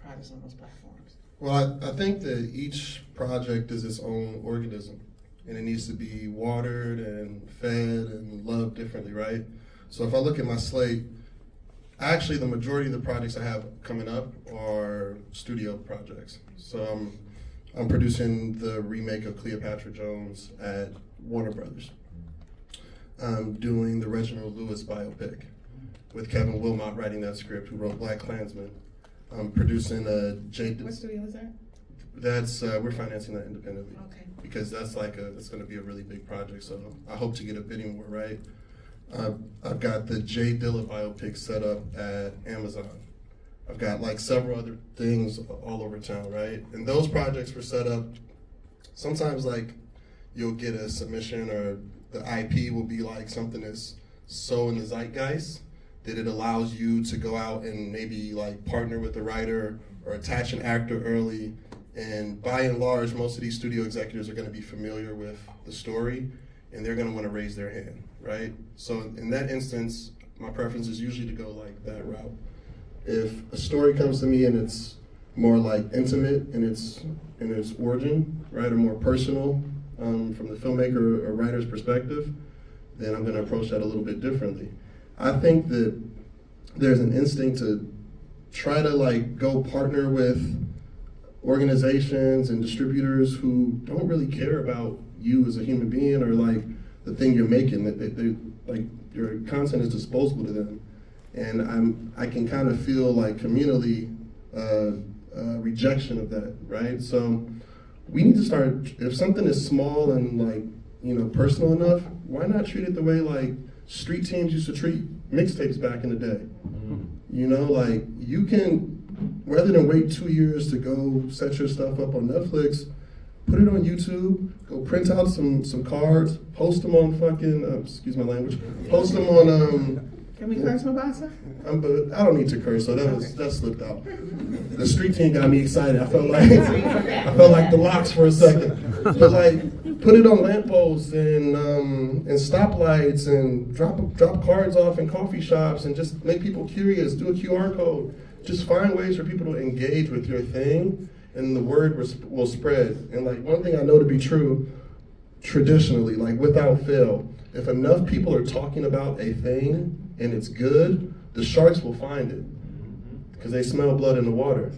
projects on those platforms? Well, I think that each project is its own organism, and it needs to be watered and fed and loved differently, right? So if I look at my slate, actually the majority of the projects I have coming up are studio projects. So I'm producing the remake of Cleopatra Jones at Warner Brothers. I'm doing the Reginald Lewis biopic with Kevin Wilmot writing that script, who wrote Black Klansman. I'm producing a What studio is that? That's we're financing that independently. Okay. Because that's that's going to be a really big project. So I hope to get a bidding war, right? I've got the Jay Dilla biopic set up at Amazon. I've got like several other things all over town, right? And those projects were set up. Sometimes like you'll get a submission, or the IP will be like something that's so in the zeitgeist that it allows you to go out and maybe like partner with the writer or attach an actor early. And by and large, most of these studio executives are going to be familiar with the story, and they're going to want to raise their hand, right? So in that instance, my preference is usually to go like that route. If a story comes to me and it's more like intimate in its origin, right, or more personal from the filmmaker or writer's perspective, then I'm going to approach that a little bit differently. I think that there's an instinct to try to like go partner with organizations and distributors who don't really care about you as a human being or like the thing you're making. That they like your content is disposable to them, and I can kind of feel like communally rejection of that, right? So we need to start, if something is small and like personal enough, why not treat it the way like street teams used to treat mixtapes back in the day? Like you can, rather than wait 2 years to go set your stuff up on Netflix, put it on YouTube, go print out some cards, post them on fucking, excuse my language, post them on, Can we curse, Mabasa? but I don't need to curse, so that slipped out. The street team got me excited. I felt like the Locks for a second. But like, put it on lampposts and stoplights and drop cards off in coffee shops and just make people curious. Do a QR code. Just find ways for people to engage with your thing, and the word will spread. And like one thing I know to be true, traditionally, like without fail, if enough people are talking about a thing and it's good, the sharks will find it because they smell blood in the water,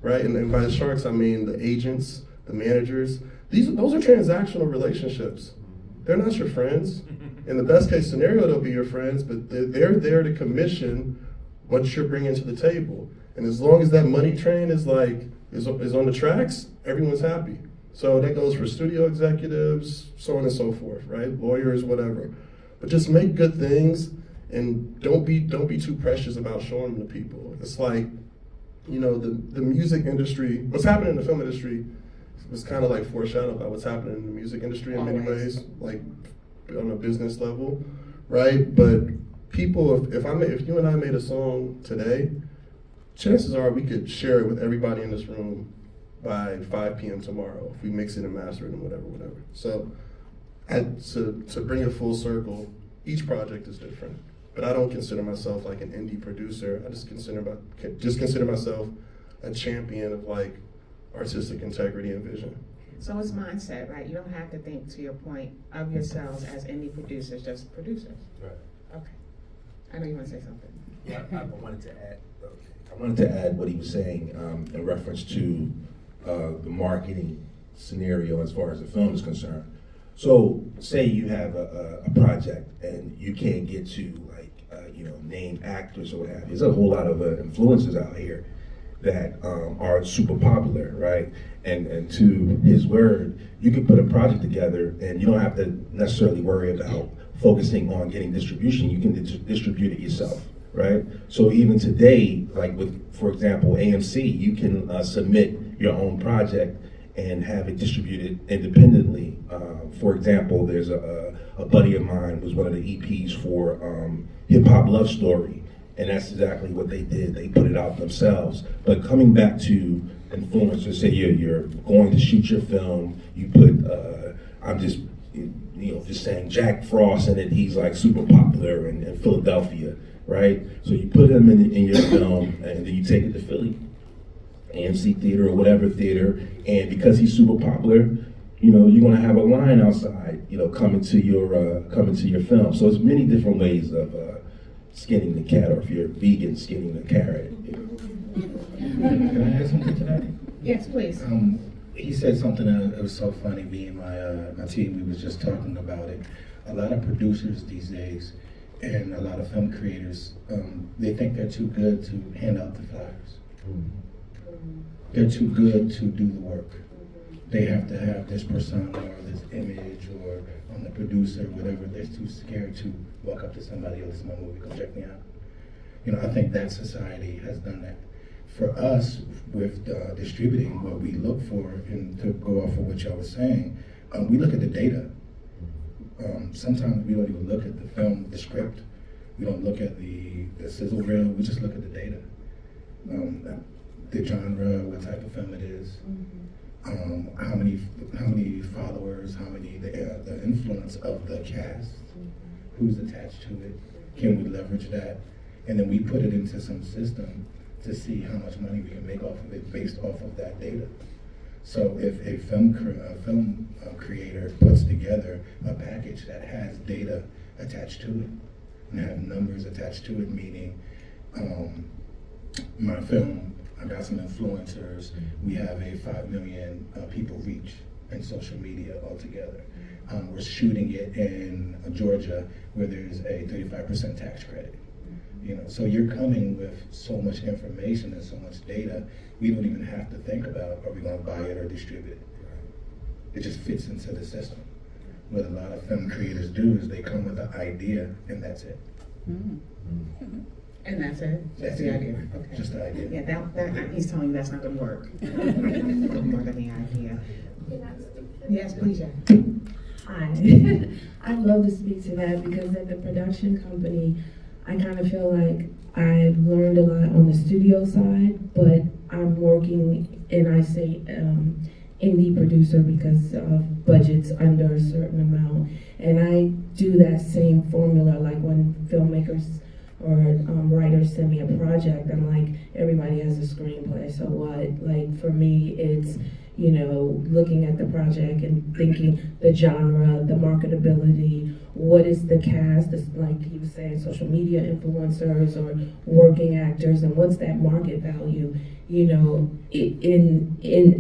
right? And by the sharks, I mean the agents, the managers. Those are transactional relationships. They're not your friends. In the best case scenario, they'll be your friends, but they're there to commission what you're bringing to the table. And as long as that money train is on the tracks, everyone's happy. So that goes for studio executives, so on and so forth, right? Lawyers, whatever. But just make good things, and don't be too precious about showing them to people. It's like, the music industry, what's happening in the film industry was kind of like foreshadowed by what's happening in the music industry in many ways, like on a business level, right? But people, if you and I made a song today, chances are we could share it with everybody in this room by 5 p.m. tomorrow if we mix it and master it and whatever. So to bring it full circle, each project is different. But I don't consider myself like an indie producer. I just consider myself a champion of like artistic integrity and vision. So it's mindset, right? You don't have to think, to your point, of yourselves as indie producers, just producers. Right. Okay. I know you want to say something. Yeah, I wanted to add. Okay. I wanted to add what he was saying in reference to the marketing scenario as far as the film is concerned. So, say you have a project and you can't get to name actors or what have you. There's a whole lot of influencers out here that are super popular, right? And to his word, you can put a project together and you don't have to necessarily worry about focusing on getting distribution. You can distribute it yourself, right? So even today, like with, for example, AMC, you can submit your own project and have it distributed independently. For example, there's a buddy of mine was one of the EPs for Hip Hop Love Story, and that's exactly what they did. They put it out themselves. But coming back to influencers, say you're going to shoot your film, you put, I'm just, just saying Jack Frost in it, he's like super popular in Philadelphia, right? So you put him in your film, and then you take it to Philly. AMC theater or whatever theater, and because he's super popular, you know, you're gonna have a line outside, you know, coming to your film. So there's many different ways of skinning the cat, or if you're vegan, skinning the carrot. Can I add something to that? Yes, please. He said something that was so funny. Me and my team, we was just talking about it. A lot of producers these days and a lot of film creators, they think they're too good to hand out the flyers. They're too good to do the work. They have to have this persona or this image, or on the producer, whatever. They're too scared to walk up to somebody, oh, this is my movie, come check me out. You know, I think that society has done that. For us, with distributing, what we look for, and to go off of what y'all was saying, we look at the data. Sometimes we don't even look at the film, the script. We don't look at the sizzle reel. We just look at the data. The genre, what type of film it is, how many followers, how many the influence of the cast, who's attached to it. Can we leverage that? And then we put it into some system to see how much money we can make off of it based off of that data. So if a film creator puts together a package that has data attached to it and have numbers attached to it, meaning my film, I got some influencers, we have a 5 million people reach in social media altogether. We're shooting it in Georgia where there's a 35% tax credit. You know, so you're coming with so much information and so much data, we don't even have to think about, are we going to buy it or distribute it? It just fits into the system. What a lot of film creators do is they come with an idea and that's it. And that's it? That's the idea? Okay. Just the idea. Yeah, that he's telling you that's not gonna work. More than the idea. Yes, please, Jack. Hi. I'd love to speak to that because at the production company, I kind of feel like I've learned a lot on the studio side, but I'm working, and I say indie producer because of budgets under a certain amount. And I do that same formula, like when filmmakers or writers send me a project, I'm like, everybody has a screenplay, so what? Like for me, it's, you know, looking at the project and thinking the genre, the marketability, what is the cast, like he was saying, social media influencers or working actors, and what's that market value, you know,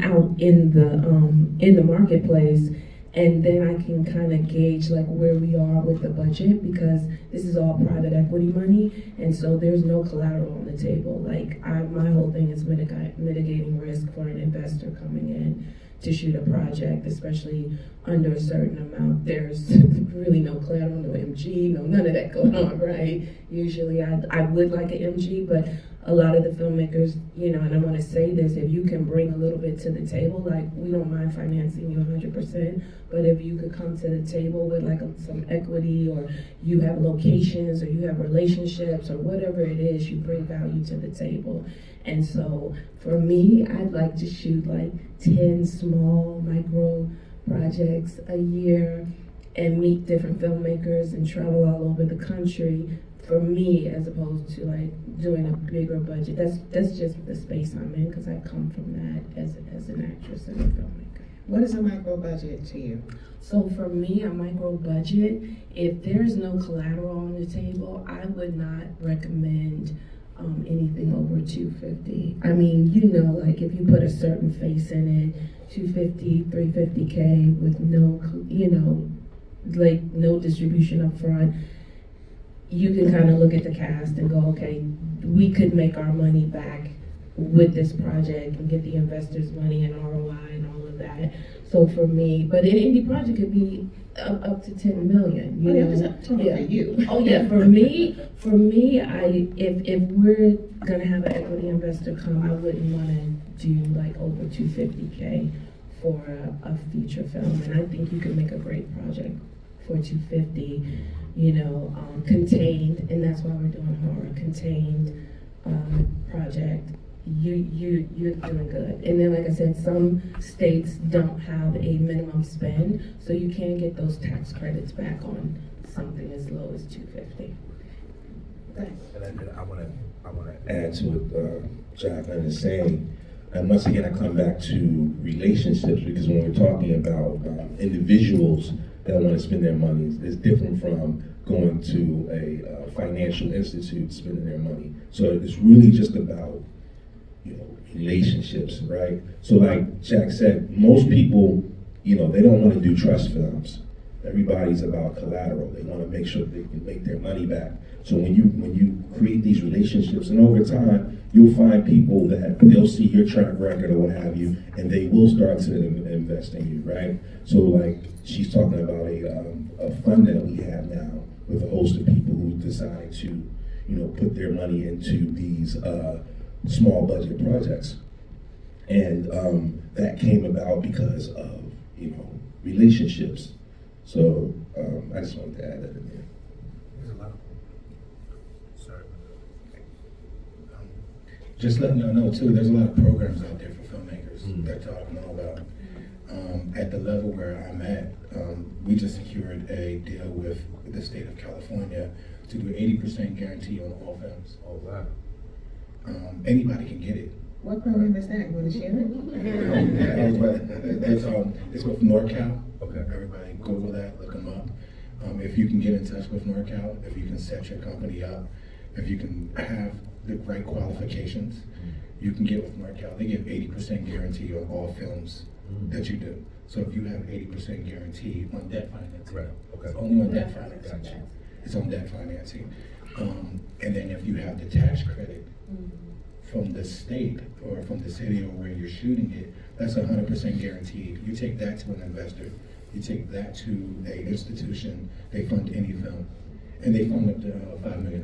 out in the marketplace. And then I can kind of gauge like where we are with the budget, because this is all private equity money, and so there's no collateral on the table. Like my whole thing is mitigating risk for an investor coming in to shoot a project, especially under a certain amount. There's really no collateral, no MG, none of that going on, right? Usually I would like an MG, but a lot of the filmmakers, you know, and I want to say this, if you can bring a little bit to the table, like we don't mind financing you 100%, but if you could come to the table with like some equity, or you have locations, or you have relationships, or whatever it is, you bring value to the table. And so for me, I'd like to shoot like 10 small micro projects a year and meet different filmmakers and travel all over the country. For me, as opposed to like doing a bigger budget, that's just the space I'm in, because I come from that as an actress and a filmmaker. What is a micro budget to you? So for me, a micro budget, if there's no collateral on the table, I would not recommend anything over $250. I mean, you know, like if you put a certain face in it, $250, $350K with no, you know, like no distribution up front. You can kind of look at the cast and go, okay, we could make our money back with this project and get the investors' money and ROI and all of that. So for me, but an indie project could be up to 10 million. You know? For you. Oh yeah, for me, if we're gonna have an equity investor come, I wouldn't want to do like over 250K for a feature film, and I think you could make a great project for 250. You know, contained, and that's why we're doing horror, contained project. You're doing good. And then, like I said, some states don't have a minimum spend, so you can get those tax credits back on something as low as $250. And I want to add to what Jacqueline is saying. And once again, I come back to relationships, because when we're talking about individuals that want to spend their money, it's different from going to a financial institute spending their money. So it's really just about, relationships, right? So like Jack said, most people, they don't want to do trust films. Everybody's about collateral. They want to make sure they can make their money back. So when you create these relationships, and over time, you'll find people that they'll see your track record or what have you, and they will start to invest in you, right? So like she's talking about a fund that we have now with a host of people who decide to, put their money into these small budget projects, and that came about because of relationships. So I just wanted to add that in there. There's a lot of, sorry. Just letting y'all know too, there's a lot of programs out there for filmmakers that y'all don't know about. At the level where I'm at, we just secured a deal with the state of California to do 80% guarantee on all films. Oh wow. Anybody can get it. What program is that? You want to share it? It's with NorCal. Okay. Everybody Google that, look them up. If you can get in touch with NorCal, if you can set your company up, if you can have the right qualifications, you can get with NorCal. They give 80% guarantee on all films that you do. So if you have 80% guarantee on debt financing, Right. Okay. it's only on debt financing. It's on debt financing. And then if you have the tax credit from the state or from the city or where you're shooting it, that's 100% guaranteed. You take that to an investor, you take that to an institution, they fund any film, and they fund up to $5 million.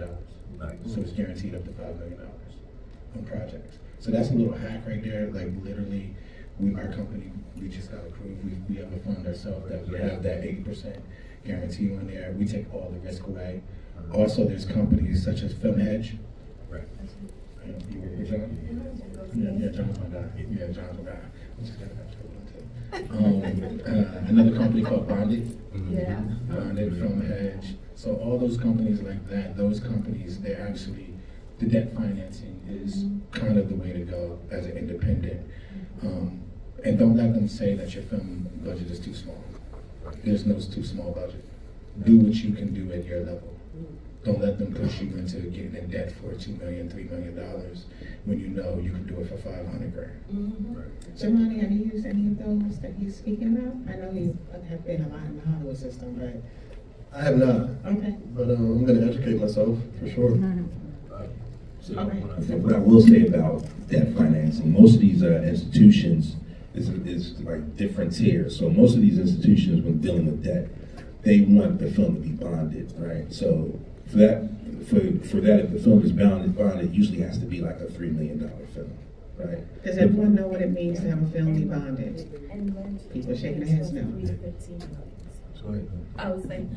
Nice. So it's guaranteed up to $5 million on projects. So that's a little hack right there. Like literally, our company, we just got approved. We have a fund ourselves that we have that 80% guarantee on there. We take all the risk away. Also, there's companies such as Film Hedge. Right. You work with John? Yeah, John's my guy. Yeah, John's my guy. We just got that too. Another company called Bonded. Yeah. Bonded, Film Hedge. So all those companies like that, those companies, they're actually, the debt financing is kind of the way to go as an independent. And don't let them say that your film budget is too small. There's no too small budget. Do what you can do at your level. Don't let them push you into getting in debt for $2 million, $3 million when you know you can do it for $500,000. Right. Jamani, have you used any of those that he's speaking about? I know you have been a lot in the Hollywood system, but I have not, okay. but I'm going to educate myself for sure. So Okay. what I will say about debt financing, most of these institutions is like different tiers. So most of these institutions, when dealing with debt, they want the film to be bonded, right? So for that, if the film is bonded, it usually has to be like a $3 million film, right? Does everyone know what it means to have a film be bonded? People shaking their heads no. Go ahead. I was saying,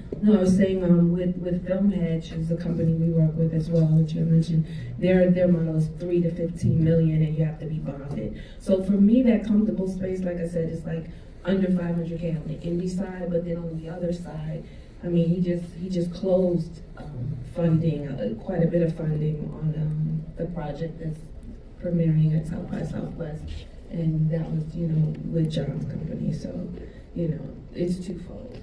with Film Hedge is a company we work with as well, which you mentioned. Their model is 3 to 15 million, and you have to be bonded. So for me, that comfortable space, like I said, is like under 500K on the indie side, but then on the other side, I mean, he just closed funding, quite a bit of funding on the project that's premiering at South by Southwest, and that was with John's company. So it's twofold.